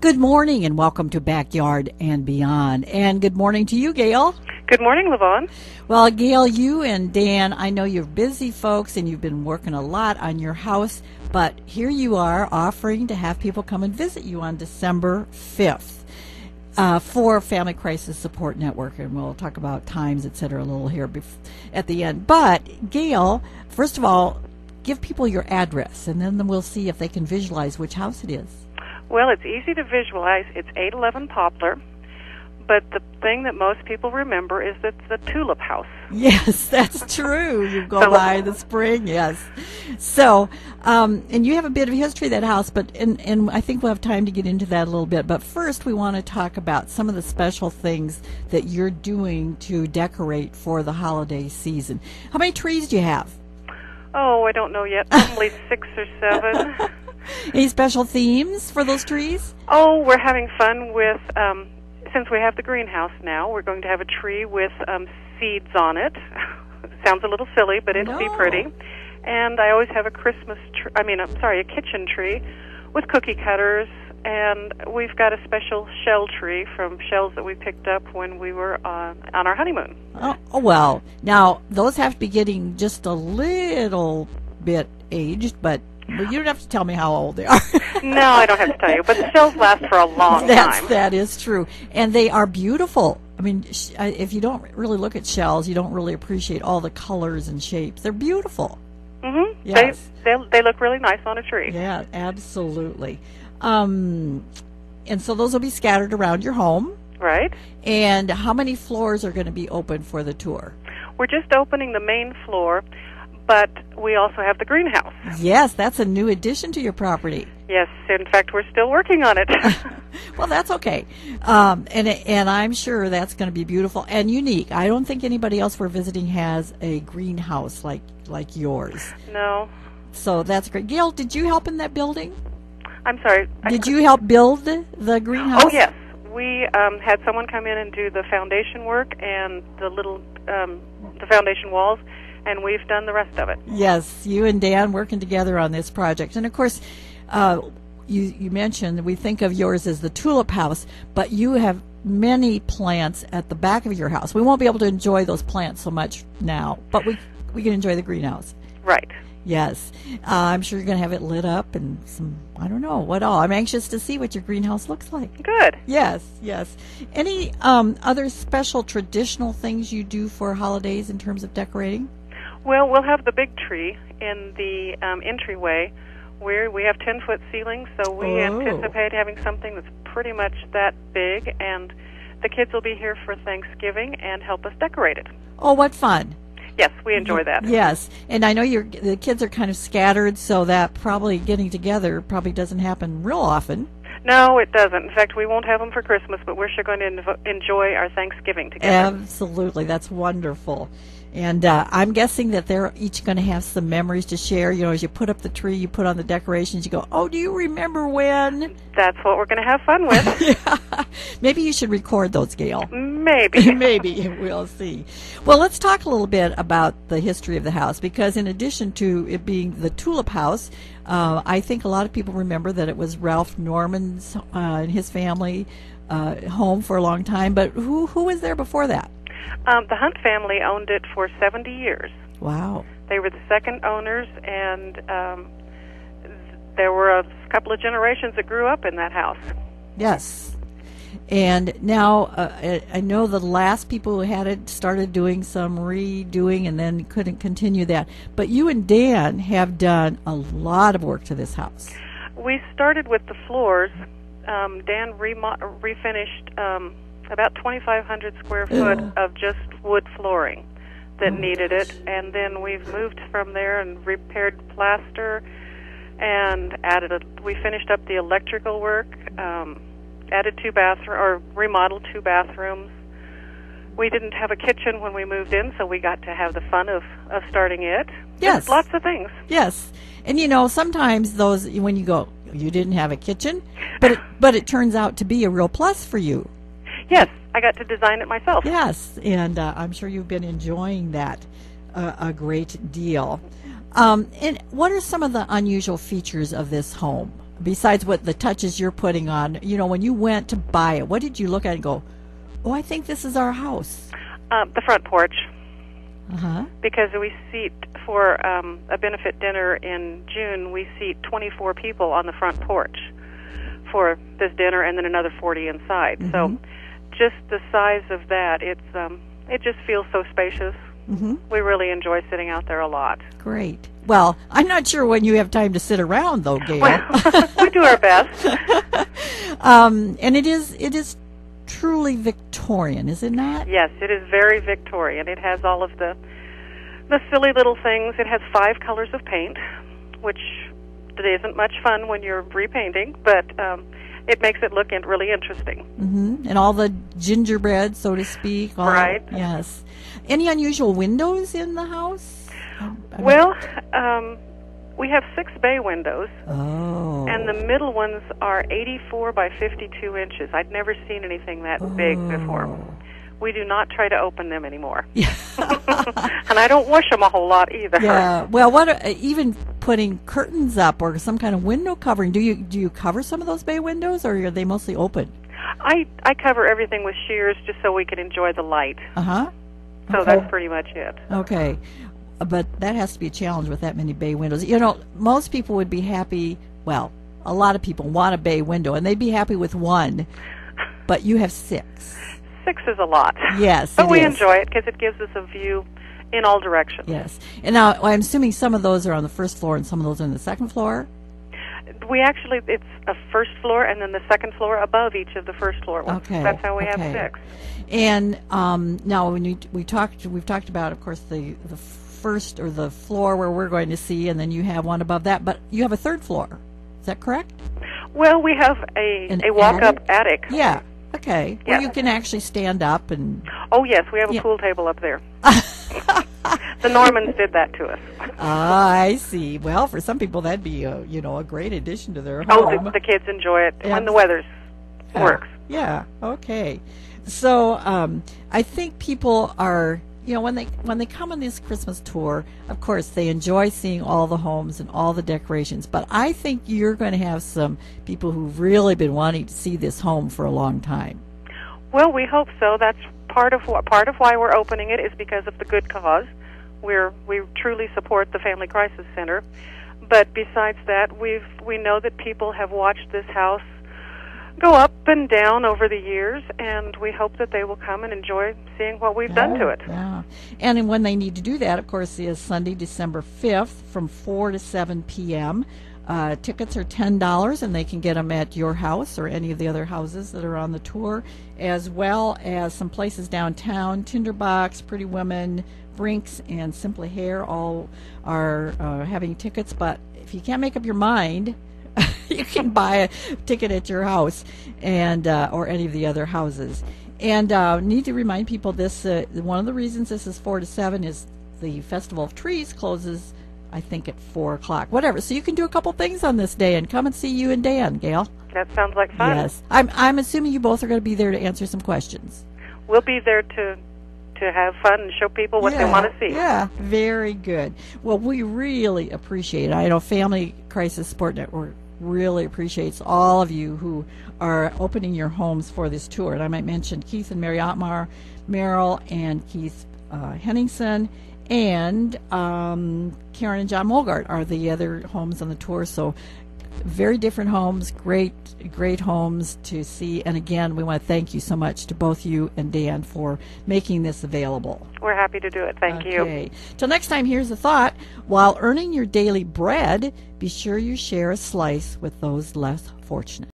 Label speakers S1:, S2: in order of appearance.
S1: Good morning and welcome to Backyard and Beyond. And good morning to you, Gail.
S2: Good morning, Levon.
S1: Well, Gail, you and Dan, I know you're busy folks and you've been working a lot on your house, but here you are offering to have people come and visit you on December 5th for Family Crisis Support Network. And we'll talk about times, et cetera, a little here at the end. But, Gail, first of all, give people your address, and then we'll see if they can visualize which house it is.
S2: Well, it's easy to visualize. It's 811 Poplar, but the thing that most people remember is that it's the tulip house.
S1: Yes, that's true. You go by the spring, yes. So, and you have a bit of history of that house, but and I think we'll have time to get into that a little bit. But first, we want to talk about some of the special things that you're doing to decorate for the holiday season. How many trees do you have?
S2: Oh, I don't know yet. Probably 6 or 7.
S1: Any special themes for those trees?
S2: Oh, we're having fun with, since we have the greenhouse now, we're going to have a tree with seeds on it. Sounds a little silly, but it'll be pretty. And I always have a a kitchen tree with cookie cutters, and we've got a special shell tree from shells that we picked up when we were on our honeymoon.
S1: Oh, well, now those have to be getting just a little bit aged, but you don't have to tell me how old they are.
S2: No, I don't have to tell you, but the shells last for a long time.
S1: That is true. And they are beautiful. I mean, if you don't really look at shells, you don't really appreciate all the colors and shapes. They're beautiful.
S2: Mm-hmm.
S1: Yes.
S2: They look really nice on a tree.
S1: Yeah, absolutely. And so those will be scattered around your home.
S2: Right.
S1: And how many floors are going to be open for the tour?
S2: We're just opening the main floor, but we also have the greenhouse.
S1: Yes, that's a new addition to your property.
S2: Yes, in fact, we're still working on it.
S1: Well, that's okay. And I'm sure that's going to be beautiful and unique. I don't think anybody else we're visiting has a greenhouse like yours.
S2: No.
S1: So that's great. Gail, did you help in that building?
S2: I'm sorry.
S1: Did you help build the greenhouse?
S2: Oh, yes. We had someone come in and do the foundation work and the foundation walls, and we've done the rest of it.
S1: Yes, you and Dan working together on this project. And, of course, you mentioned we think of yours as the tulip house, but you have many plants at the back of your house. We won't be able to enjoy those plants so much now, but we can enjoy the greenhouse.
S2: Right.
S1: Yes. I'm sure you're going to have it lit up and I don't know what all. I'm anxious to see what your greenhouse looks like.
S2: Good.
S1: Yes. Any other special traditional things you do for holidays in terms of decorating?
S2: Well, we'll have the big tree in the entryway where we have 10-foot ceilings, so we anticipate having something that's pretty much that big, and the kids will be here for Thanksgiving and help us decorate it.
S1: Oh, what fun.
S2: Yes, we enjoy that.
S1: Yes, and I know the kids are kind of scattered, so that probably getting together probably doesn't happen real often.
S2: No, it doesn't. In fact, we won't have them for Christmas, but we're sure going to enjoy our Thanksgiving together.
S1: Absolutely. That's wonderful. And I'm guessing that they're each going to have some memories to share. You know, as you put up the tree, you put on the decorations, you go, oh, do you remember when?
S2: That's what we're going to have fun with.
S1: Yeah. Maybe you should record those, Gail.
S2: Maybe.
S1: Maybe. We'll see. Well, let's talk a little bit about the history of the house, because in addition to it being the tulip house, I think a lot of people remember that it was Ralph Norman's and his family home for a long time. But who was there before that?
S2: The Hunt family owned it for 70 years.
S1: Wow.
S2: They were the second owners, and there were a couple of generations that grew up in that house.
S1: Yes. And now I know the last people who had it started doing some redoing and then couldn't continue that. But you and Dan have done a lot of work to this house. We
S2: started with the floors. Dan refinished about 2,500 square foot of just wood flooring that needed it, and then we've moved from there and repaired plaster and we finished up the electrical work, added remodeled 2 bathrooms. We didn't have a kitchen when we moved in, so we got to have the fun of starting it.
S1: Yes.
S2: Just lots of things.
S1: Yes. And you know, sometimes those, when you go, you didn't have a kitchen, but it turns out to be a real plus for you.
S2: Yes, I got to design it myself.
S1: Yes, and I'm sure you've been enjoying that a great deal. And what are some of the unusual features of this home? besides what the touches you're putting on, when you went to buy it, what did you look at and go, oh, I think this is our house?
S2: The front porch.
S1: Uh-huh.
S2: Because we seat for a benefit dinner in June, we seat 24 people on the front porch for this dinner, and then another 40 inside.
S1: Mm-hmm.
S2: So, just the size of that, it just feels so spacious.
S1: Mm-hmm.
S2: We really enjoy sitting out there a lot.
S1: Great. Well, I'm not sure when you have time to sit around, though, Gail.
S2: Well, we do our best.
S1: And it is truly Victorian, is it not?
S2: Yes, it is very Victorian. It has all of the silly little things. It has 5 colors of paint, which isn't much fun when you're repainting, but it makes it look really interesting.
S1: Mm-hmm. And all the gingerbread, so to speak.
S2: Right.
S1: Yes. Any unusual windows in the house?
S2: Well, we have 6 bay windows.
S1: Oh.
S2: And the middle ones are 84 by 52 inches. I'd never seen anything that big before. We do not try to open them anymore.
S1: Yeah.
S2: And I don't wash them a whole lot either.
S1: Yeah. Well, even putting curtains up or some kind of window covering, do you cover some of those bay windows, or are they mostly open?
S2: I cover everything with shears just so we can enjoy the light.
S1: Uh-huh.
S2: So
S1: Okay.
S2: that's pretty much it.
S1: Okay. But that has to be a challenge with that many bay windows. Most people would be happy, well, a lot of people want a bay window, and they'd be happy with one, but you have 6.
S2: 6 is a lot.
S1: Yes,
S2: but
S1: it
S2: we
S1: is.
S2: enjoy it because it gives us a view in all directions.
S1: Yes. And now I'm assuming some of those are on the first floor and some of those are on the second floor?
S2: It's a first floor and then the second floor above each of the first floor ones.
S1: Okay.
S2: That's how we have
S1: Okay.
S2: 6.
S1: And now when we've talked about, of course, the first or the floor where we're going to see, and then you have one above that, but you have a third floor. Is that correct?
S2: Well, we have a walk-up attic.
S1: Yeah. Okay.
S2: Yeah.
S1: Well, you can actually stand up and...
S2: Oh, yes, we have a pool table up there. The Normans did that to us.
S1: I see. Well, for some people, that'd be a great addition to their
S2: Oh,
S1: home.
S2: the kids enjoy it
S1: Yeah.
S2: when the weather works.
S1: Yeah. Okay. So I think people are, when they come on this Christmas tour, of course they enjoy seeing all the homes and all the decorations. But I think you're going to have some people who've really been wanting to see this home for a long time.
S2: Well, we hope so. That's part of why we're opening it is because of the good cause. We truly support the Family Crisis Center. But besides that, we know that people have watched this house go up and down over the years, and we hope that they will come and enjoy seeing what we've done to it.
S1: Yeah. And when they need to do that, of course, is Sunday, December 5th from 4 to 7 p.m. Tickets are $10, and they can get them at your house or any of the other houses that are on the tour, as well as some places downtown. Tinderbox, Pretty Women, Brinks, and Simply Hair all are having tickets. But if you can't make up your mind, you can buy a ticket at your house and or any of the other houses. And need to remind people this: one of the reasons this is 4 to 7 is the Festival of Trees closes, I think, at 4 o'clock. Whatever. So you can do a couple things on this day and come and see you and Dan, Gail.
S2: That sounds like fun.
S1: Yes. I'm assuming you both are going to be there to answer some questions.
S2: We'll be there to have fun and show people what they want to see.
S1: Yeah, very good. Well, we really appreciate it. I know Family Crisis Support Network really appreciates all of you who are opening your homes for this tour. And I might mention Keith and Mary Otmar, Merrill and Keith Henningsen, and Karen and John Molgart are the other homes on the tour. So very different homes, great homes to see. And again, we want to thank you so much to both you and Dan for making this available.
S2: We're happy to do it. Thank you.
S1: Okay. Till next time, here's a thought. While earning your daily bread, be sure you share a slice with those less fortunate.